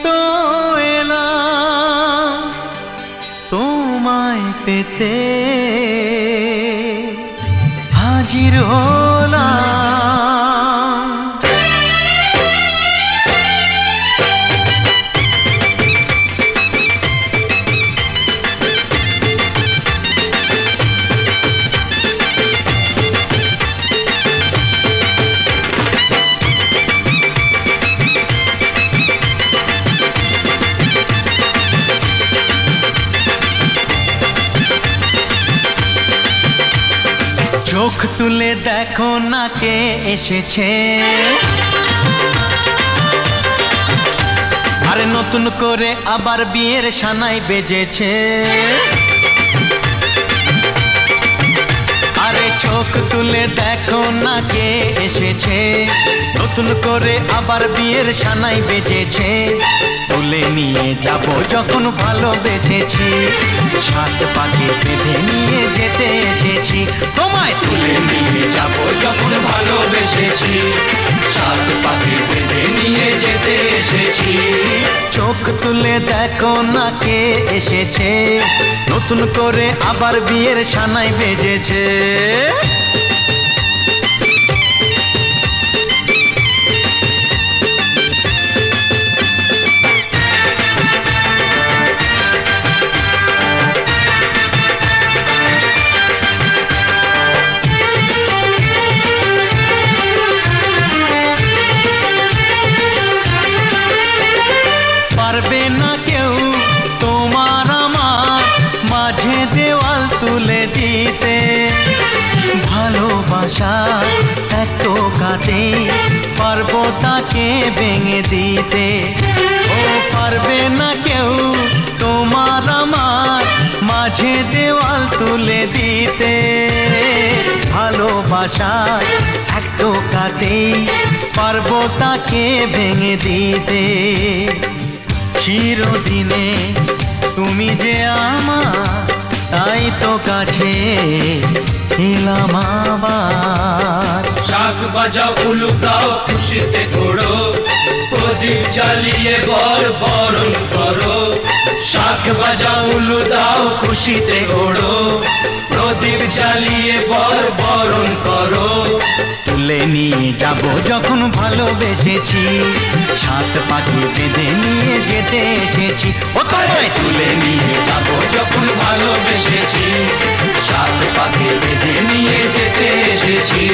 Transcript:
তো এলাম তোমায় পেতে, হাজির হলাম। চোখ তুলে দেখো না কে এসেছে, আরে নতুন করে আবার বিয়ের সানাই বেজেছে। আরে চোখ তুলে দেখো না কে এসেছে, নতুন করে আবার বিয়ের সানাই বেজেছে। তুলে নিয়ে যাব যখন ভালোবেসেছি, সাত পাকে বেঁধে নিয়ে যেতে এসেছি। তোমায় তুলে নিয়ে যাব যখন ভালোবেসেছি, সাত পাকে বেঁধে নিয়ে যেতে এসেছি। চোখ তুলে দেখো না কে এসেছে, নতুন করে আবার বিয়ের সানাই বেজেছে। পারবে না কেউ তোমার আমার মাঝে দেওয়াল তুলে দিতে, ভালোবাসা এত কাটে পারবো তাকে ভেঙে দিতে। ও পারবে না কেউ তোমার আমার মাঝে দেওয়াল তুলে দিতে, ভালোবাসা এত কাটে পারবো তাকে ভেঙে দিতে। চিরদিনে তুমি যে আমার, তাই তো কাছে এলাম আবার। শাক বাজাও উলু দাও খুশিতে ঘোড়ো, প্রদীপ জ্বালিয়ে বর বরণ করো। শাক বাজাও উলু দাও খুশিতে ঘোড়ো, প্রদীপ জ্বালিয়ে বর বরণ করো। তুলে নিয়ে যাব যখন ভালোবেসেছি, সাত পাখি বেঁধে নিয়ে যেতে এসেছি। ও তোমায় তুলে নিয়ে যাব যখন ভালোবেসেছি, সাত পাকে বেঁধে নিয়ে যেতে এসেছি।